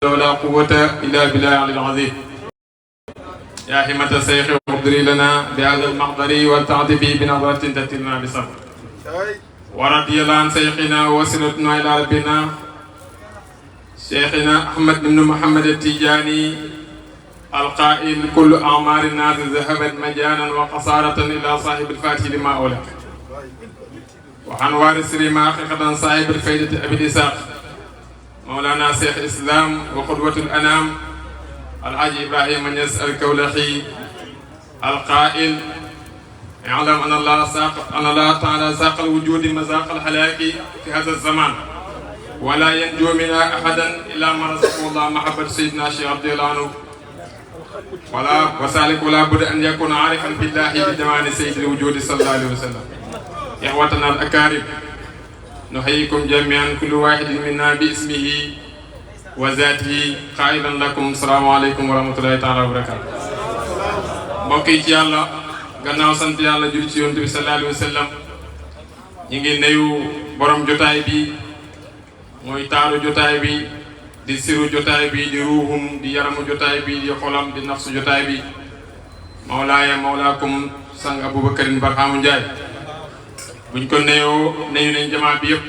ولا قوة إلا بالله العلي العظيم. يا همة الشيخ اقدري لنا بهذا المحضر والتعطفي بنظرة تأتي لنا بصبر. ورضي الله عن شيخنا ووسيلتنا إلى ربنا شيخنا أحمد بن محمد التيجاني القائل كل أعمار الناس ذهبت مجانا وقصارة إلى صاحب الفاتح لما أولى. وعن وارث لما حقيقة صاحب الفائدة أبي الإسحاق مولانا شيخ الإسلام وقدوة الأنام الحاج إبراهيم نياس الكولخي القائل اعلم أن الله تعالى ساق الوجود مذاق الهلاك في هذا الزمان ولا ينجو منها أحدا إلا من رزقه الله محبة سيدنا الشيخ رضي الله عنه وذلك ولا بد أن يكون عارفا بالله بجمال سيد الوجود صلى الله عليه وسلم. إخوتنا الأكارم نحييكم جميعا كل واحد منا باسمه وذاته قائلا لكم السلام عليكم ورحمة الله تعالى وبركاته. mbokk yi ci yàlla gannaaw sant yàlla julli ci yonent bi sallallahu alayhi wa sallam ñu ngi nuyu borom jotaay bi mooy taaru jotaay bi di siru jotaay bi di ruuxum di yaramu jotaay bi di xolam di nafsu jotaay bi mawlaaya mawlaakum sang Aboubacarin Barhamu Ndiaye buñ ko nuyoo nuyu nañ jamaa bi yëpp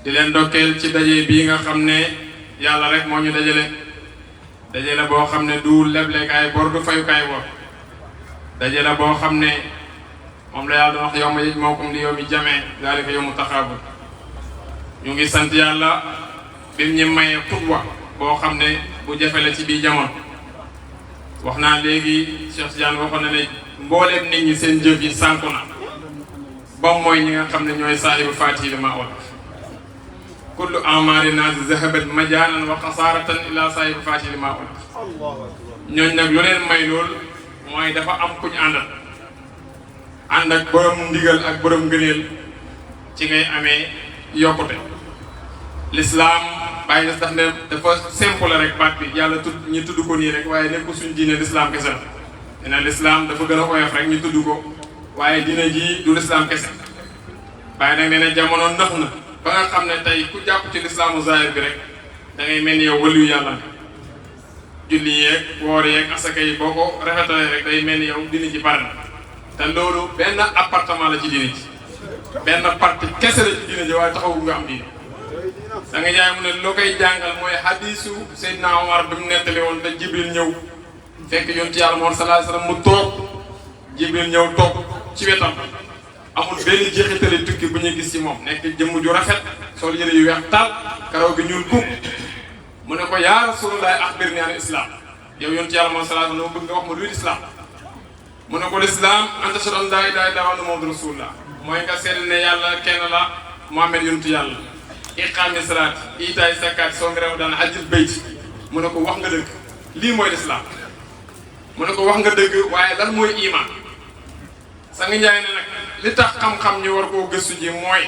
di leen ndokkeel ci daje bii nga xam ne yàlla rek moo ñu dajale boo xam ne du leblekaay bor du fayukaay bor dajale boo xam ne moom la yàlla doon wax yow ma yëj moo kom li yow mi jamee daalika yow mu taxaabul ñu ngi sant yàlla bim ñu mayee xutwa boo xam ne bu jafe la ci biir jamono wax naa léegi Cheikh Tidiane waxoon na ne mbooleem nit ñi seen jëf yi sànku na ba mooy ñi nga xam ne ñooy saahibu faatihi li ma wala kullu amaari naasi zahabat majaanan wa xasaaratan ila saahibu faatihi li ma wala ñooñ nag lu leen may lool mooy dafa am kuñ ànd ak borom ndigal ak borom ngëneel ci ngay amee yokkute. l'islam bàyyi des daf ne dafa simple rek baat bi yàlla tudd ñu tudd ko nii rek waaye nekku suñ diine l'islam kese la nee na l'islam dafa gën a oyof rek ñu tudd ko waaye diine ji du l'islam kese bàyyi nag nee na jamono ndax na ba nga xam ne tey ku jàpp ci l'islamu zahir bi rek da ngay mel ni yow waliyu yàlla ne julli yeeg woor yeeg asaka yi boo ko rafetalee rek day mel ni yow diine ji bari na te loolu benn appartement la ci diine ji benn partie kese la ci diine ji waaye taxawu nga am diine da nga jaay mu ne loo koy jàngal mooy hadisu Seydina Omar bi mu nettali woon te Jibril ñëw fekk yonent yàlla Muhammad sallallahu alayhi wasallam mu toog Jibril ñëw toog ci wetam amul benn jeexitali tukki bu ñuy gis ci moom nekk jëmm ju rafet sol yëre yu weex taal karaw gi ñuul kub mu ne ko yaa Rasulullah axbirni an islam yow yonent yàlla Muhammad sallallahu alayhi wasallam bëgg nga wax ma luy islam mu ne ko l'islam an tashhadu an laa ilaaha illallaah wa anna muhammadan rasulullah mooy nga seede ne yàlla kenn la Muhammad yonentu yàlla iqaami salaat itaay zakaat soo ngi rew daan hajjil bayt mu ne ko wax nga dëgg lii mooy l'islam mu ne ko wax nga dëgg waaye lan mooy iman sa nga njaay ne nag li tax xam-xam ñu war koo gëstu ji mooy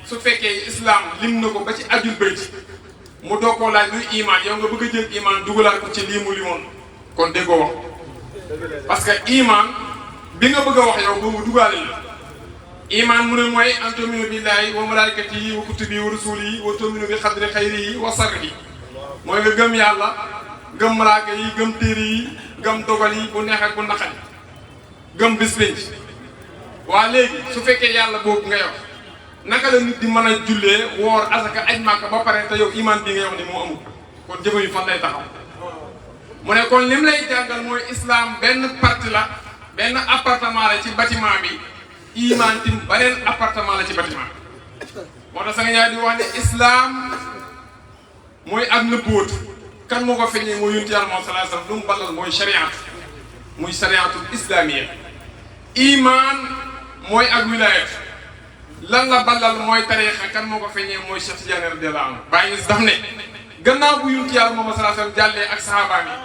su fekkee islam lim na ko ba ci hajjil bayt mu doo koo laaj luy iman yow nga bëgg a jël iman dugalaat ko ci lii mu limoon kon déggoo wax parce que iman bi nga bëgg a wax yow boobu dugaale la iman mu ne mooy an tu'minu billahi wa malaikatihi wa kutubihi wa rusulihi wa tu'minu bi xadri xayrihi wa sarrihi mooy nga gëm yàlla gëm malaaka yi gëm téere yi gëm dogal yi bu neex ak bu naqari gëm bis pénc waa léegi su fekkee yàlla boobu nga yow naka la nit di mën a jullee woor asaka aj màkka ba pare te yow iman bi nga yow ni moo amul kon jëfe yi fan lay taxaw mu ne kon lim lay jàngal mooy islam benn partie la benn appartement la ci bâtiment bi iman tim beneen appartement la ci bâtiment moo tax sa nga ñaar di wax ne islam mooy ak nëbboot kan moo ko feeñee mooy yonent yàlla moom sallallahu alayhi wasallam lu mu balal mooy shariat muy shariatul islamiyya iman mooy ak wilayat lan la balal mooy tariixa kan moo ko feeñee mooy Cheikh Tidiane radiyallahu anhu bàyyi daf ne gannaaw bu yonent yàlla moom sallallahu alayhi wasallam jàllee ak sahabaam yi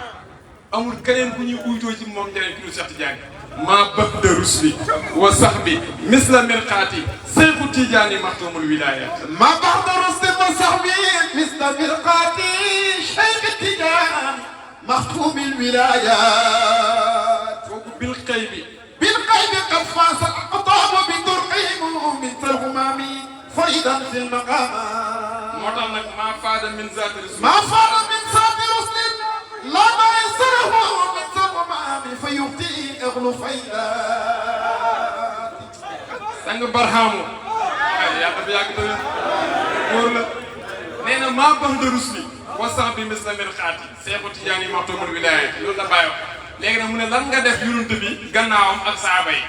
amul keneen ku ñuy uytoo ci moom njëriñ ku dul Cheikh Tidiane maa ba'da rusli wa sahbi misla mirqaati Seexu Tidiane maxtumul wilayaat maa ba'da rusli wa sahbi misla mirqaati Seexu Tidiane maxtumul wilayaat kooku bil qaybi qad faasa al-aqtaab bi durqihim min al-humami faridan fil maqaamaat moo tax nag maa faada min zaati rasul maa faada min نقل فيضات sang barhaamu yàlla bi yàgg tamit góor la nee na maa bax de rusli wasax bi mis la mel xaati Seexu Tijaan yi maxtumul wilaaya loolu la bàyyi wax léegi nag mu ne lan nga def yonent bi gannaawam ak saaba yi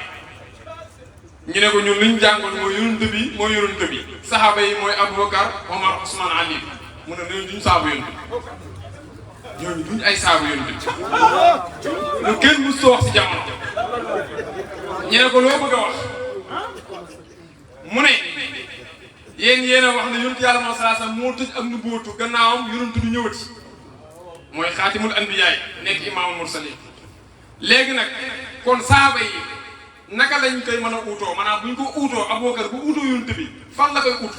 ñu ne ko ñun liñ jàngoon mooy yonent bi saxaaba yi mooy Aboubacar Omar Ousmane Ali mu ne ñooñu duñ saabu yonent bi ñooñu duñ ay saabu yonent bi lu kenn mu soo wax si jamono ñu ne ko loo bëgg a wax mu ne yéen a wax ne yonent yàlla moo salaasa moo tëj ak nu bóotu gannaawam yonent du ñëwati mooy xaatimul anbiyaay nekk imaamul mursalin léegi nag kon saaba yi naka lañ koy mën a uutoo maanaam buñ ko uutoo Abubakar bu uutoo yonent bi fan la koy uut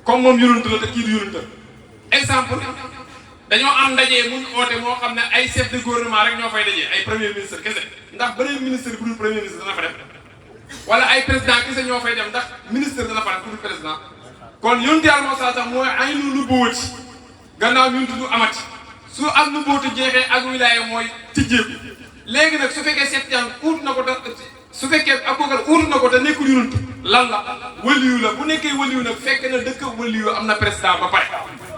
comme moom yonent la te kii du yonent exemple dañoo am ndaje muñ oote moo xam ne ay chef de gouvernement rek ñoo fay dajee ay premier ministre kese ndax beneen ministre bu dul premier ministre dana fa def wala ay président kese ñoo fay dem ndax ministre dana fa def bu dul président kon yonent yàlla moo saa sax mooy ay nu nubuwwati gannaaw yonent du amati su ak nubuwwati jeexee ak wilaaya mooy tijjeeku léegi nag su fekkee Seex Tijaan uut na ko te su fekkee Abubakar uut na ko te nekkul yonent lan la waliyu la bu nekkee waliyu nag fekk na dëkk waliyu am na président ba pare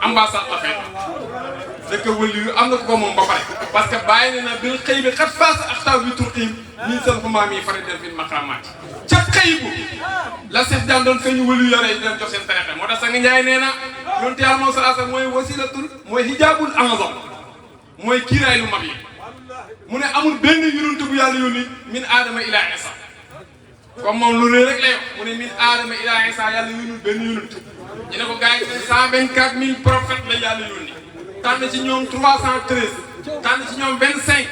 ambassade la fekk dëkk waliyu am na ko moom ba pare parce que bàyyi na bil xëy bi xat faasa axtaw bi turqiim min seen xumaam yi fari del fil maqaamaat ca xëy bu la Seex Tijaan doon feeñu waliyu yore di leen jox seen tarixa moo tax Sang Njaay nee na yonent Yàlla moo salaasa mooy wasilatul mooy hijaabul a'zam mooy kiiraay lu mag yi mu ne amul benn yonent bu yàlla yónni min aadama ila isa comme moom lu rëy rek lay wax mu ne min aadama ila isa yàlla yónnul benn yonent ñu ne ko gars yi 124000 prophètes la yàlla yónni tànn ci ñoom 313 tànn ci ñoom 25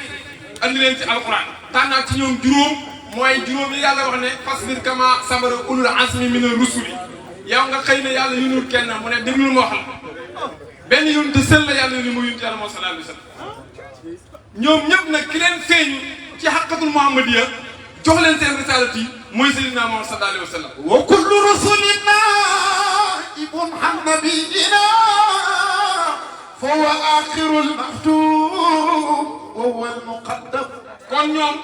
andi leen ci alquran tànnaat ci ñoom juróom mooy juróom yi yàlla wax ne fasbir kama sabara ulul azmi mina rusuli yow nga xëy na yàlla yónnul kenn mu ne déglul ma wax la benn yonent sël la yàlla yónni mu yonent yàlla moo sallallahu alayhi wa sallam ñoom ñëpp nag ki leen feeñu ci xaqatul muhammadiya jox leen seen risaalat yi mooy Seydina Muhammad sallallahu alayhi wa sallam wa kullu rasulina ibn nabiyina fa huwa axirul maktub wa huwa al muqaddam kon ñoom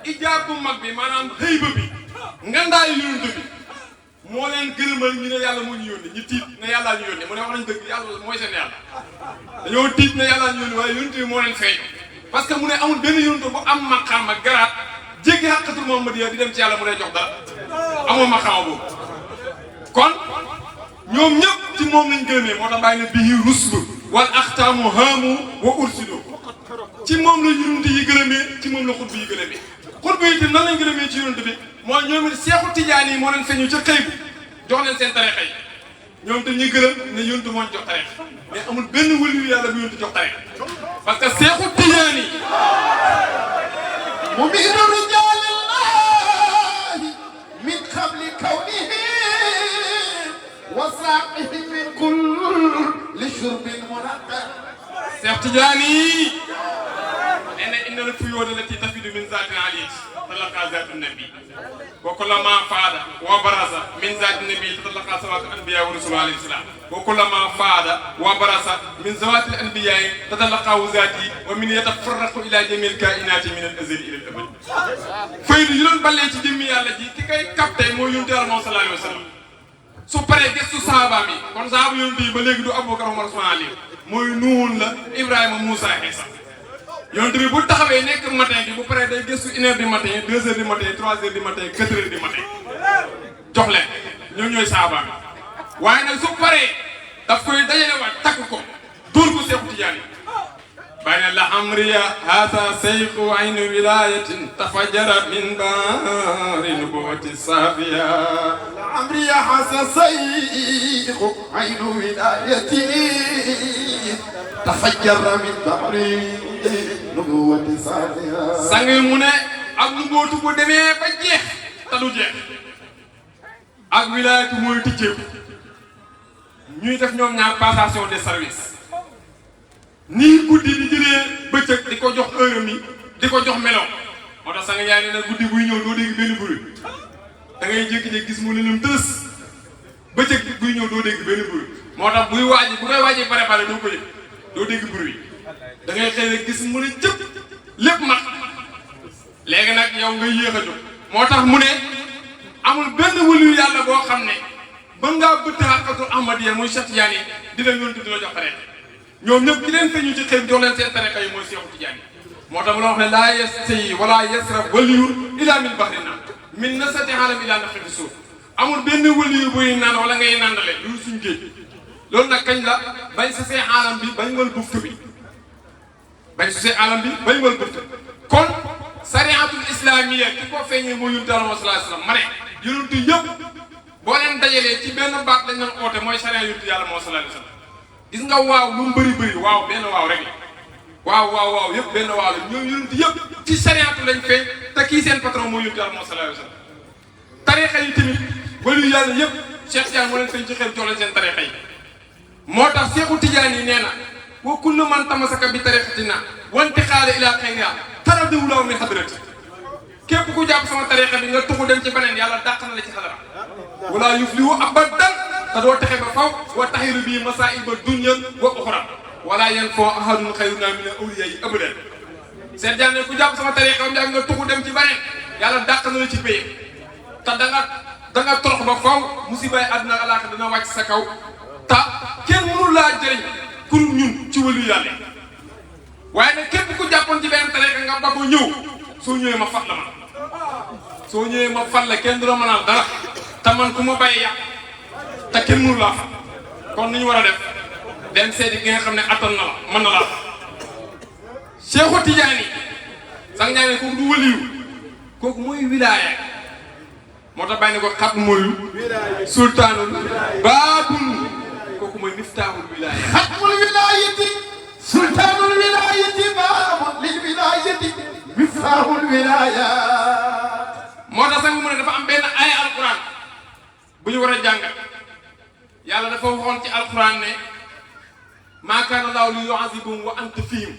ijaab bu mag bi maanaam xëyba bi ngandaayu yonent bi moo leen gërëmal ñu ne yàlla moo ñu yónni ñu tiit ne yàllaa ñu yónni mu ne wax nañ dëgg yàlla mooy seen yàlla dañoo tiit ne yàllaa ñu yónni waaye yonent bi moo leen feeñ parce que mu ne amul benn yonent bu am maqaam ak garaat jéggi xaqatul muhammadiya di dem ci yàlla mu lay jox dara amoo maqaama boobu kon ñoom ñëpp ci moom lañ gërëmee moo tax bàyyi ne bihi ruslu wal axtaamu haamu wa ursido ci moom la yonent yi gërëmee ci moom la xutba yi gërëmee xutba yi te nan lañ gërëmee ci yonent bi mooy ñoom it Seexu Tijaan yi moo leen feeñu ca xëy bu jox leen seen tarixa yi ñoom te ñu gërëm ne yonent moo ñu jox tarixa mais amul benn waliyu yàlla bu yonent jox tarixa parce que Seexu Tijaan yi mu'minu rijaalillahi min qabli kawnihi wa saaqihim min kulli shurbin munaqqar Seex Tijaan yi nee na inna al-fuyuuda allati tafiidu min zaatin aliyyati تتلقى ذات النبي وكلما فاد وبرز من ذات النبي تتلقى ذوات الانبياء ورسل عليه السلام وكلما فاد وبرز من ذوات الانبياء تتلقى ذاتي ومن يتفرق الى جميع الكائنات من الازل الى الابد فايد يلون بالي ci jëmmi yàlla ji ki koy capté mooy yonent Yàlla sallallahu alayhi wa sallam su paree gëstu sahaaba mi kon sahaaba yonent yi ba léegi du Abubakar Umar Usmaan Ali mooy Nuhun la Ibrahima Moussa Isa yonent bi bu taxawee nekk matin bi bu paree day gëstu 1 heure du matin 2 heures du matin 3 heures du matin 4 heures du matin jox leen ñoom ñooy saaba bi waaye nag su paree daf koy dajalewaat takk ko dóor ko Seexu Tijaan yi bàyyi na la amriya haasa seyxu aynu wilayatin tafajjara min baari nubuwati safiya la amriya haasa seyxu aynu wilayatin tafajjara min baari nubuwati safiya sang mu ne ak nubuwatu bu demee ba jeex te du jeex ak wilaayatu mooy tijjeeku ñuy def ñoom ñaar passation de service nii guddi di jëlee bëccëg di ko jox heure mi di ko jox melo moo tax sang yaay nee na guddi buy ñëw doo dégg benn bruit da ngay jékki-jékki gis mu ne leen tës bëccëg buy ñëw doo dégg benn bruit moo tax buy waaji bu koy waaji préparé doo ko yëg doo dégg bruit da ngay xëy rek gis mu ne cëpp lépp mat léegi nag yow nga yéex a jóg moo tax mu ne amul benn wëliyu yàlla boo xam ne ba ngaa bëtt xaqatu ahmadiya muy Cheikh Tidiane di la yónni di la jox tariqa ñoom ñëpp ki leen feeñu ci xëy jox leen seen tariqa yi mooy Cheikh Tidiane moo tax la wax ne laa yastayi wala yasrab waliyun ila min bahrina min nasati alam ila nafxi fi suuf amul benn wëliyu buy naan wala ngay nandale lu suñ géej loolu nag kañ la bañ sa see alam bi bañ wal buftu bi bañ sa see alam bi bañ wal buftu kon sariatul islamiyya ki ko feeñee mooy yonent Yàlla sallallahu alayhi wasallam ma ne yonent yëpp boo leen dajalee ci benn baat lañ doon oote mooy sariya yonent Yàlla sallallahu alayhi wasallam gis nga waaw lu mu bëri bëri waaw benn waaw rek la waaw yëpp benn waaw la ñoom yonent yëpp ci sariatu lañ feeñ te kii seen patron mooy yonent Yàlla sallallahu alayhi wasallam tarixa yi tamit waliyu yàlla yëpp Cheikh Tidiane moo leen feeñ ci xel jox leen seen tarixa yi moo tax Cheikhu Tidiane yi nee na wa kullu man tamasaka bi tarixatina wanti xaale ila xayriha taradawulaw min hadrati képp ku jàpp sama tarixa bi nga tuxu dem ci beneen yàlla dàq na la ci xadara wala yuflihu abadan te doo texe ba faw wa taxiru bii masaiba dunya wa uxra wala yan foo ahadun xayruna min awliya yi abadan Cheikh Tidiane ku jàpp sama tarixa bi nga tuxu dem ci beneen yàlla dàq na la ci paye te da nga torox ba faw musibay àdduna alaaka dana wàcc sa kaw te kenn mënul laa jëriñ pour ñun ci wàllu yàlla waaye nag képp ku jàppoon ci benn tarixa nga ba ko ñëw soo ñëwee ma fat la man soo ñëwee ma fat la kenn du la mënal dara te man ku ma bàyyi yàq te kenn mënul laa fat kon ni ñu war a def dem seeti ki nga xam ne attan na la mën na laa fat Cheikhu Tidiane sax ñaa ne kooku du waliyu kooku mooy wilaaya moo tax bàyyi ne ko xat mooyu sultaanul baabul kooku mooy miftaahul wilaaya xatmul wilaayati sultaanul wilaayati baabul lil wilaayati miftaahul wilaaya moo tax sax mu ne dafa am benn aaya alquran bu ñu war a jàngat yàlla dafa waxoon ci alquran ne maa kaana llaahu li yu'azzibahum wa anta fiihim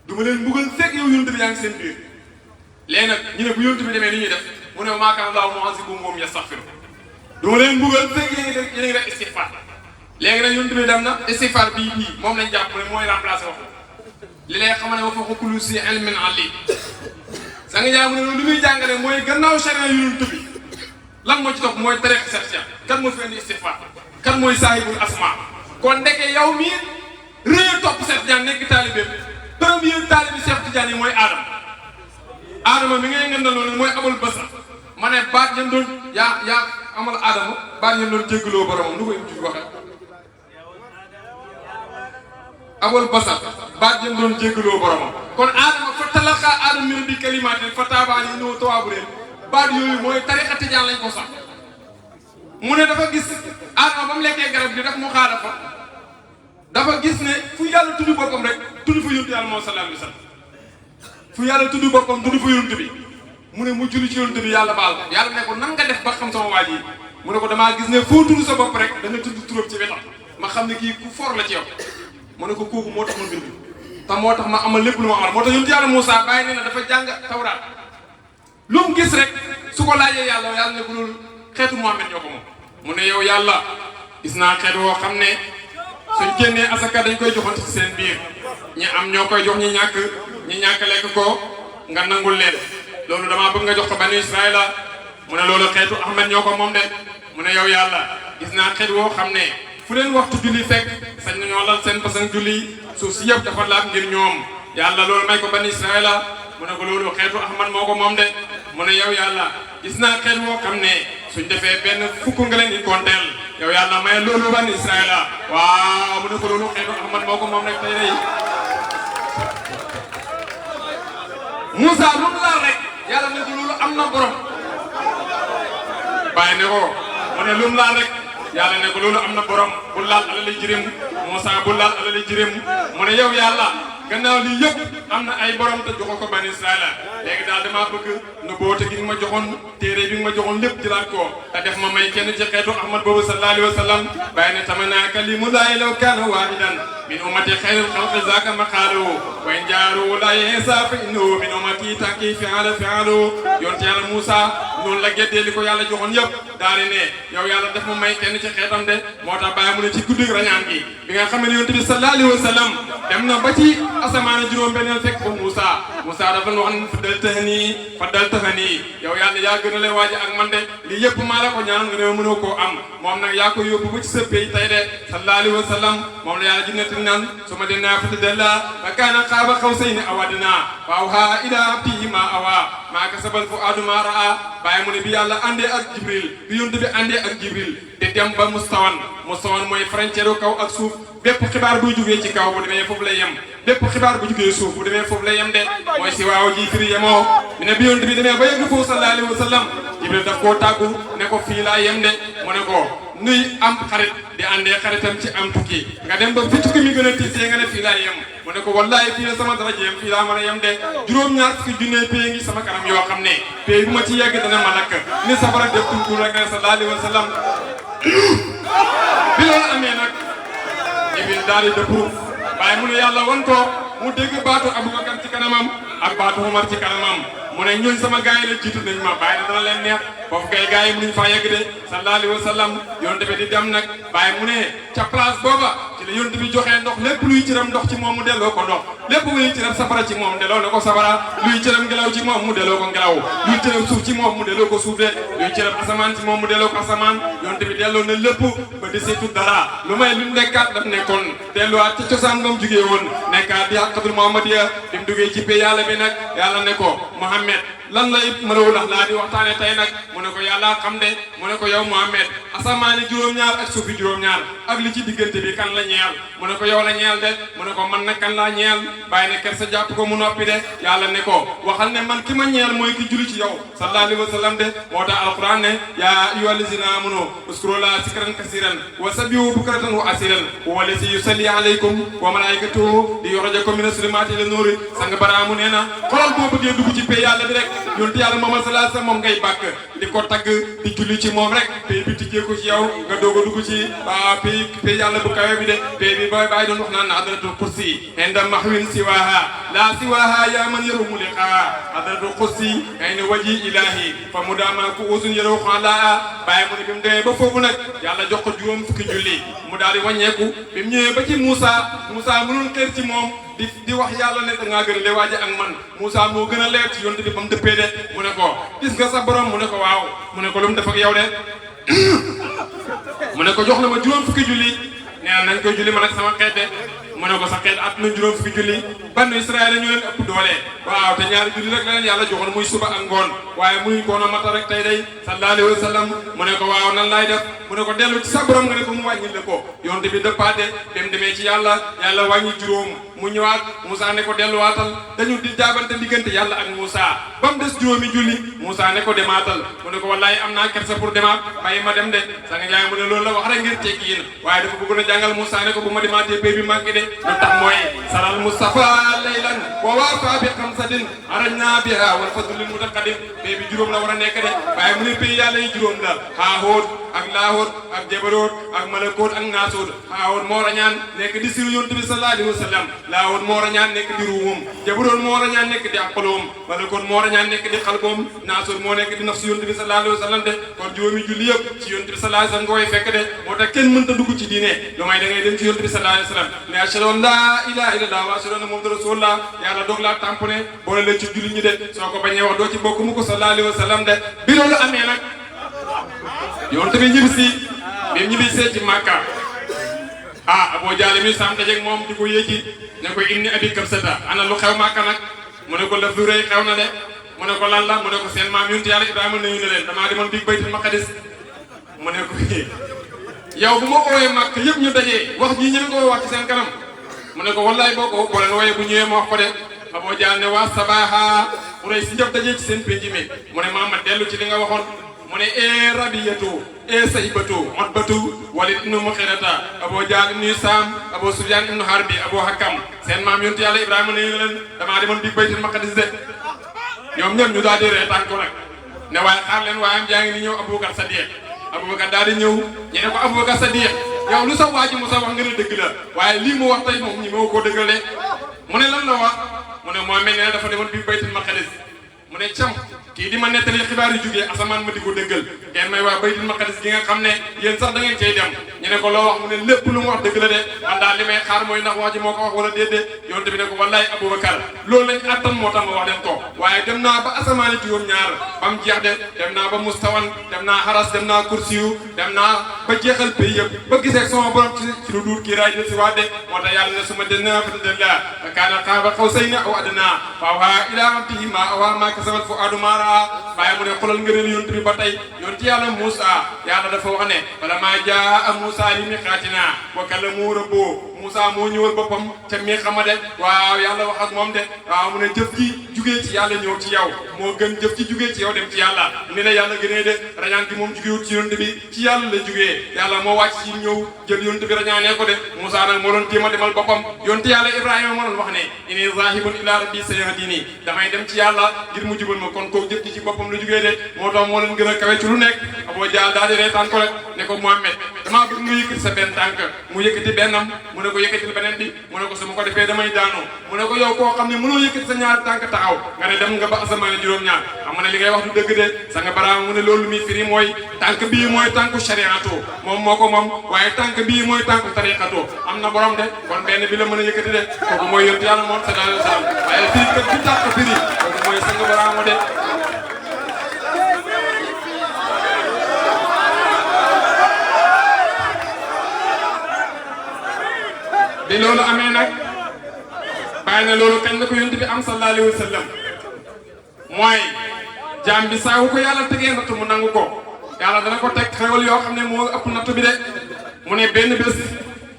du ma leen mbugal fekk yow yonent bi yaa ngi seen biir léegi nag ñu ne bu yonent bi demee ni ñuy def mu ne maa kaana llaahu mu'azzibahum wa hum yastaghfiruun du ma leen mbugal fekk yéen a ngi def istighfar léegi nag yonent bi dem na istighfar bii moom lañ jàpp ne mooy remplacé wax li lay xamal ne wa fawqa kulli zi ilmin aliim sa nga jaa mu ne loolu li muy jàngale mooy gannaaw charia yonent bi lan moo ci topp mooy tariqa Cheikh Tidiane kan moo fi indi istighfar kan mooy saahibul asma kon ndeke yow mii réer topp Cheikh Tidiane nekk taalibe premier taalibe Cheikh Tidiane yi mooy Adama mi ngay ngeen loolu mooy abul basar ma ne baat ñam doon yaa amal Adama baat ñam doon jéggaloo boromam nu koy ci waxe abul basar baat ñam doon jéggaloo boromam kon Adama fa talaqa Adama min bi kalimaatin fa taaba alayhi innahu tawwaabu rahim baat yooyu mooy tariqa Tidiane lañ ko sax mu ne dafa gis Adama ba mu lekkee garab gi daf mu xaalafa dafa gis ne fu yàlla tudd boppam rek tudd fa yonent Yàlla moom sallallahu alayhi wa sallam fu yàlla tudd boppam tudd fa yonent bi mu ne mu julli ci yonent bi yàlla baal ko yàlla ne ko nan nga def ba xam sama waaj yi mu ne ko damaa gis ne foo tudd sa bopp rek da nga tudd turam ci wetam ma xam ne kii ku for la ci yow mu ne ko kooku moo tax ma bind te moo tax ma amal lépp lu ma amal moo tax yonent Yàlla Muusaa bàyyi ne na dafa jàng tawraat lu mu gis rek su ko laajee yàlla ne ko loolu xeetu Muhammad ñoo ko moom mu ne yow yàlla gis naa xeet woo xam ne suñ génnee asaka dañ koy joxante ci seen biir ñi am ñoo koy jox ñi ñàkk lekk ko nga nangul leen loolu damaa bëgg nga jox ko bani Israëla mu ne loolu xeetu Ahmed ñoo ko moom de mu ne yow yàlla gis naa xeet woo xam ne fu leen waxtu julli fekk sañ nañoo lal seen basan julli suuf si yëpp dafa laab ngir ñoom yàlla loolu may ko bani Israëla mu ne ko loolu xeetu Ahmed moo ko moom de mu ne yow yàlla gis naa xeet woo xam ne suñ defee benn fukk nga leen di konteel yow yàlla may loolu bani Israëla waaw mu ne ko loolu xeetu Ahmed moo ko moom rek tey day Moussa lu mu laal rek yàlla ne ko loolu am na borom bàyyi ne ko mu ne lu mu laal rek yàlla ne ko loolu am na borom bu laal alali jërëm Moussa bu laal alali jërëm mu ne yow yàlla gannaaw lii yëpp am na ay borom te joxo ko bani Israëla léegi daal damaa bëgg nu boote gi nga ma joxoon téere bi nga ma joxoon lépp jëlaat ko te def ma may kenn ci xeetu Ahmad boobu sallallahu alayhi wa sallam bàyyi ne tamanaa kalimullaahi law kaana waahidan min ummati xayril xalqi zaaka maqaalu wa in jaaru laa Iisaa fa innahu min ummati takki fi'ala fi'alu yonte Yàlla Muusaa noonu la geddee li ko yàlla joxoon yëpp daal di ne yow yàlla def ma may kenn ci xeetam de moo tax bàyyi mu ne ci guddi rañaan gi bi nga xam ne yonent bi sallallahu alayhi wa sallam dem na ba ci asamaan juróom-benneel fekk ko Moussa dafa wax ne faddal tahani yow yàlla yaa gën a lay waaji ak man de lii yëpp maa la ko ñaan nga ne mënoo koo am moom nag yaa ko yóbbu ba ci sa pays tey de sallallahu alayhi wa sallam moom la yàlla ji nettali naan su ma dinaa fatadalla fa kaana qaaba qawsayni aw adnaa fa awhaa ilaa abdihi maa awaa maa kasabal fuaadu maa raa bàyyi mu ne bi yàlla àndee ak Jibril bi yonent bi àndee ak Jibril di dem ba mustawan mooy frontière kaw ak suuf bépp xibaar buy jugee ci kaw bu demee foofu lay yem bépp xibaar bu jugee suuf bu demee foofu lay yem de mooy si waaw ji firi yemoo mi ne bi yonent bi demee ba yegg foofu sallallahu alayhi wa sallam Jibril daf koo tàggu ne ko fii laa yem de mu ne ko nuy am xarit di àndee xaritam ci am tukki nga dem ba fi tukki mi gën a tiisee nga ne fii laa yem mu ne ko wallahi fii la sama daraja yem fii laa mën a yem de juróom-ñaar fukki junne pay ngi sama kanam yoo xam ne pay bu ma ci yegg dana ma lakk ni safara def tunkul rek ne sallallahu alayhi wa sallam bi loolu amee nag Jibril daal di dëpp waaye mu ne yàlla wan ko mu dégg baatu Abubakar ci kanamam ak baatu Umar ci kanamam mu ne ñooñ sama gaay la jiitu nañ ma bàyyi na dana leen neex foofu kay gaay yi mënuñ faa yegg de sallallahu alayhi wa sallam yonent bi di dem nag bàyyi mu ne ca place booba ci la yonent bi joxee ndox lépp luy cëram ndox ci moom mu delloo ko ndox lépp luy cëram safara ci moom delloo na ko safara luy cëram ngelaw ci moom mu delloo ko ngelaw luy cëram suuf ci moom mu delloo ko suuf de luy cëram asamaan ci moom mu delloo ko asamaan yonent bi delloo na lépp ba deseetu dara lu may lu nekkaat daf nekkoon delluwaat ca cosaan ba mu jugee woon nekkaat di xaqatul Muhammadiya bi mu duggee ci pay yàlla bi nag yàlla ne ko Muhammad lan lay mënawu lax laa di waxtaane tey nag mu ne ko yàlla xam de mu ne ko yow Muhammad asamaani juróom-ñaar ak suufi juróom-ñaar ak li ci diggante bi kan la ñeel mu ne ko yow la ñeel de mu ne ko man nag kan laa ñeel bàyyi ne kersa jàpp ko mu noppi de yàlla ne ko waxal ne man ki ma ñeel mooy ki julli ci yow sallallahu alayhi wa sallam de moo tax alquran ne yaa ayyuhal lazina amanu uskurullaha zikran kasiran wa sabbihu bukratan wa asilan huwa allazi yusalli alaykum wa malaikatuhu li yukhrijakum mina zulumati ila nuri sang baraamu nee na xoolal boo bëggee dugg ci pay yàlla bi rek yonent yàlla Muhammad sallallahu alayhi wa sallam moom ngay bàkk di ko tagg di julli ci moom rek pay bi tijjee ko ci yow nga doog a dugg ci pay yàlla bu kawe bi de pay bi ba bàyyi doon wax naan hadratul kursi inda mahwin siwaha la siwaha ya man yarumu liqa hadratul kursi ayna waji ilahi fa mudama ku usun yaraw xala bàyyi mu ne bi mu demee ba foofu nag yàlla jox ko juróom fukki julli mu daal di wàññeeku bi mu ñëwee ba ci Moussa mënul xeer ci moom di wax yàlla ne da ngaa gën a leewaaje ak man Moussa moo gën a leer ci yonent bi ba mu dëppee de mu ne ko gis nga sa borom mu ne ko waaw mu ne ko lu mu def ak yow de mu ne ko jox na ma juróom fukki julli nee na nañ koy julli man ak sama xeet de mu ne ko sa xeet at na juróom fukki julli banu Israël ñu leen ëpp doole waaw te ñaari julli rek la leen yàlla joxoon muy suba ak ngoon waaye muy koon a mata rek tey day sallallahu alayhi wa sallam mu ne ko waaw nan laay def mu ne ko dellu ci sa borom nga ne ko mu wàññil la ko yonte bi dëppaate dem demee ci yàlla wàññi juróom mu ñëwaat Moussa ne ko delluwaatal dañu di jaabante diggante yàlla ak Moussa ba mu des juróomi julli Moussa ne ko demaatal mu ne ko wallaay am naa kersa pour demaat bàyyi ma dem de sanga Njaay mu ne loolu la wax rek ngir tekki yéen waaye dafa bëggoon a jàngal Moussa ne ko bu ma demaatee pay bi manqué de lu tax mooy saral Mustafa laylan wa waafa bi xamsatin arajna biha wal fadlul mutaqaddim pay bi juróom la war a nekk de waaye mu ne pay yàlla yi juróom la xaaxóot ak laaxóot ak jabaroot ak malakoot ak naasoot xaaxóot moo rañaan nekk di siru yonent bi sallallahu alayhi wa sallam laaxóot moo rañaan nekk di ruumum jabaroot moo rañaan nekk di aqaloom malakoot moo rañaan nekk di xalboom naasoot moo nekk di nafsu yonent bi sallallahu alayhi wa sallam de kon juróomi julli yëpp ci yonent bi sallallahu alayhi wa sallam nga koy fekk de moo tax kenn mënta dugg ci diine lu may da ngay dem ci yonent bi sallallahu alayhi wa sallam ne ashhadu an la ilaha illallah wa ashhadu anna muhammadan rasulullah yàlla doog laa tamponné boole leen ci julli ñi de soo ko bañee wax doo ci bokk mu ko sallallahu alayhi wa sallam de bi loolu amee nag yonent bi ñibbisi bi ñibbisee ci Makka Abu Jahl mi sam dajeeg moom di ko yéegi ne ko inni abi kabsata ana lu xew Makka nag mu ne ko lëf lu rëy xew na de mu ne ko lan la mu ne ko seen maam yonent yàlla Ibrahima nañu ne leen damaa demoon dig baytul maqdis mu ne ko yow bu ma ooyee Makka yëpp ñu dajee wax ji ñëw ko wax ci seen kanam mu ne ko wallaay boo leen wooyee bu ñëwee ma wax ko de Abu Jahl ne waa sabaha Quraysh si njëf dajee ci seen penc mi mu ne Muhammad dellu ci li nga waxoon mu ne Rabiyatu Saybatu Utbatu Walid ibnu Mughirata Abu Jahl ibnu Hisam Abu Sufyan ibnu Harbi Abu Hakam seen maam yonent yàlla Ibrahima ne leen damaa demoon dig baytul maqdis de ñoom ñëpp ñu daal di reetaan ko nag ne waaye xaar leen waayam jaa ngi ni ñëw Abubakar Sadiq Abubakar daal di ñëw ñu ne ko Abubakar Sadiq yow lu sa waa ji mu sa wax nga ne dëgg la waaye lii mu wax tey moom ñi moo ko dëggale mu ne lan la wax mu ne moo mel ne dafa demoon dig baytul maqdis mu ne cam kii di ma nettali xibaar yu jugee asamaan ma di ko dëggal ngeen may waa baytul maqdis gi nga xam ne yéen sax da ngeen cey dem ñu ne ko loo wax mu ne lépp lu mu wax dëgg la de man daal li may xaar mooy ndax wax ji moo ko wax wala déedéet yonent bi ne ko wallaay Aboubacar loolu lañ attan moo tax ma wax leen ko waaye dem naa ba asamaani juróom-ñaar ba mu jeex de dem naa ba mustawan dem naa xaras dem naa kursiyu dem naa ba jeexal pays yëpp ba gisee sama borom ci lu duur kii raay de si waat de moo tax yàlla ne su ma dena fatadalla fa kaana qaaba qawsayni aw adnaa fa awhaa ilaa abdihi maa awhaa maa kasabat fu'aadu maa raa waaye mu ne xoolal ngëneel yonent bi ba tey yonent yàlla Moussa yàlla dafa wax ne falammaa jaa Moussa li miiqaatinaa wa kallamahu rabbuhu Moussa moo ñëwal boppam ca mi xama de waaw yàlla wax ak moom de waaw mu ne jëf ji jugee ci yàlla ñëw ci yow moo gën jëf ji jugee ci yow dem ci yàlla ni la yàlla gënee de rañaan gi moom jugewut ci yonent bi ci yàlla la jugee yàlla moo wàcc ci ñëw jël yonent bi rañaanee ko de Moussa nag moo doon téema demal boppam yonent yàlla Ibrahima moo doon wax ne inni zaahibun ilaa rabbii sayahdini damay dem ci yàlla ngir mu jubal ma kon koo jëf ji ci boppam la jugee de moo tax moo leen gën a kawe ci lu nekk Aboo Jaal daal di reetaan ko rek ne ko Muhammad damaa bëgg nga yëkkati sa benn tànk mu yëkkati bennam mu ne ko yëkkatil beneen bi mu ne ko su ma ko defee damay daanoo mu ne ko yow koo xam ne mënoo yëkkati sa ñaari tànk taxaw nga ne dem nga ba asamaan juróom-ñaar xam nga ne li ngay wax du dëgg de sa nga baraama mu ne loolu muy firi mooy tànk bii mooy tànku shariatu moom moo ko moom waaye tànk bii mooy tànku tariqatu am na borom de kon benn bi la mën a yëkkati de kooku mooy yonent yàlla moom sallallahu alayhi wa sallam waaye fii kat bi tànk firi kooku mooy sa nga baraama de bi loolu amee nag bàyyi na loolu kañ la ko yonent bi am sallallahu alayhi wa sallam mooy jaam bi saa wu ko yàlla tegee natt mu nangu ko yàlla dana ko teg xewal yoo xam ne moo ëpp natt bi de mu ne benn bés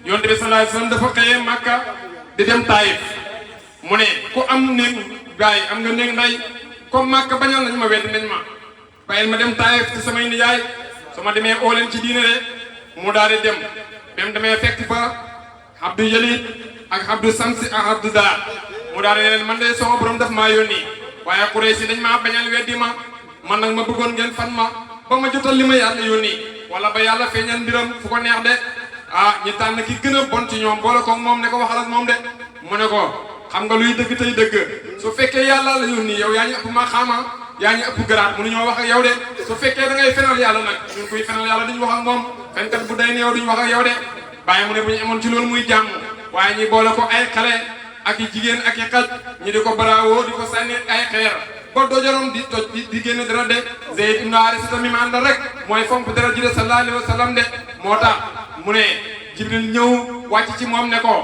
yonent bi sallallahu alayhi wa sallam dafa xëyee Màkka di dem Taayif mu ne ku am néeg gaay am nga néeg nday comme Màkka bañal nañ ma wedd nañ ma bàyyil ma dem Taayif ci samay nijaay su ma demee oo leen ci diine de mu daal di dem même demee fekk ba Abdou Jalil ak Abdou Samsi ak Abdou Dar mu daal di leen man de sama borom daf maa yónni waaye Quraysh dañ maa bañal weddi ma man nag ma bëggoon ngeen fan ma ba ma jotal li ma yàlla yónni wala ba yàlla feeñal mbiram fu ko neex de ñi tànn ki gën a bon ci ñoom boole ko moom ne ko waxal ak moom de mu ne ko xam nga luy dëgg tey dëgg su fekkee yàlla la yónni yow yaa ñu ëpp ma xaama yaa ñu ëpp garaat mënuñoo wax ak yow de su fekkee da ngay fenal yàlla nag ñun kuy fenal yàlla duñ wax ak moom fenkat bu day ne yow duñ wax ak yow de bàyyi mu ne bu ñu amoon ci loolu muy jàmm waaye ñi boole ko ay xale ak i jigéen ak i xaj ñi di ko baraawoo di ko sànni ay xeer ba dojaloon di toj di génn dara de Zayd ibn Haarisa mi ma àndal rek mooy fonk dara ji de sallallahu alayhi wa sallam de moo tax mu ne Jibril ñëw wàcc ci moom ne ko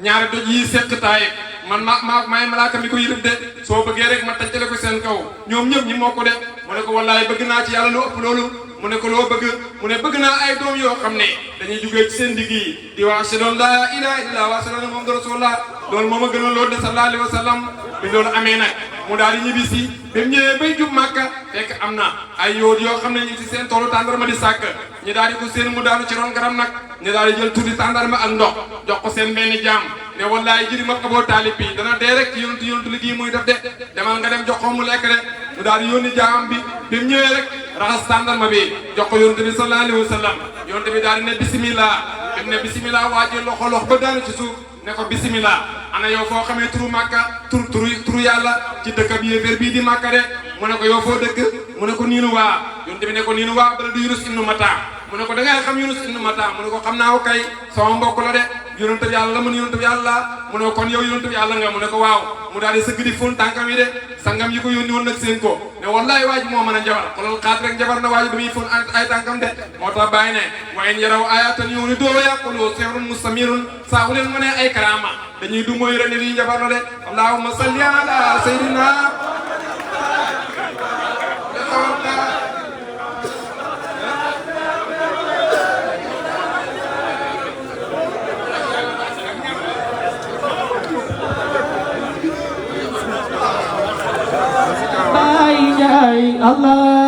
ñaari doj yi seq Taayif man maay malaaka mi ko yërëb de soo bëggee rek ma tàncale ko seen kaw ñoom ñëpp ñi moo ko de mu ne ko wallaay bëgg naa ci yàlla lu ëpp loolu mu ne ko loo bëgg mu ne bëgg naa ay doom yoo xam ne dañuy jugee ci seen digg yi di wax ashhadu an laa ilaaha illallaah wa ashhadu anna muhammadan rasuulullaah loolu moo ma gënoon loolu de sallallahu alayhi wa sallam bi loolu amee nag mu daal di ñibbi si ba mu ñëwee bay jub Màkka fekk am na ay yoot yoo xam ne ñu ci seen toolu tàndarma di sàkk ñu daal di ko seen mu daanu ci ron garab nag ñu daal di jël tuuti tàndarma ak ndox jox ko seen benn jaam ne wallaay jëri ma Aboo Taalib bi dana dee rek ci yontu liggéey muy def de demal nga dem jox ko mu lekk de mu daal di yónni jaamam bi mu ñëwee rek raxas tàndarma bi jox ko yonent bi sallallahu alayhi wa sallam yonent bi daal di ne bismillah dem ne bismillah waa ji loxo ba daanu ci suuf ne ko bismillah ana yow foo xamee turu Màkka turu yàlla ci dëkk bi yéeféer bii di Màkka de mu ne ko yow foo dëkk mu ne ko niinu waa yonent bi ne ko niinu waa bala du Yunus ibnu Matta mu ne ko da ngay xam Yunus ibnu Matta mu ne ko xam naa ko kay sama mbokk la de yonent bi yàlla la man yonent bi yàlla mu ne ko kon yow yonent bi yàlla nga mu ne ko waaw mu daal di sëgg di fóon tànkam yi de sangam yi ko yónni woon nag seen ko ne wallaay waa ji moo mën a njabar xoolal xaat rek njabar na waa ji ba muy fóon ay tànkam de moo tax bàyyi ne wa in yaraw ayatan yu'ridu wa yaqulu sihrun mustamirun saa wu leen mënee ay karaama dañuy du mooy ren lii njabar la de allahumma salli ala sayyidina Allah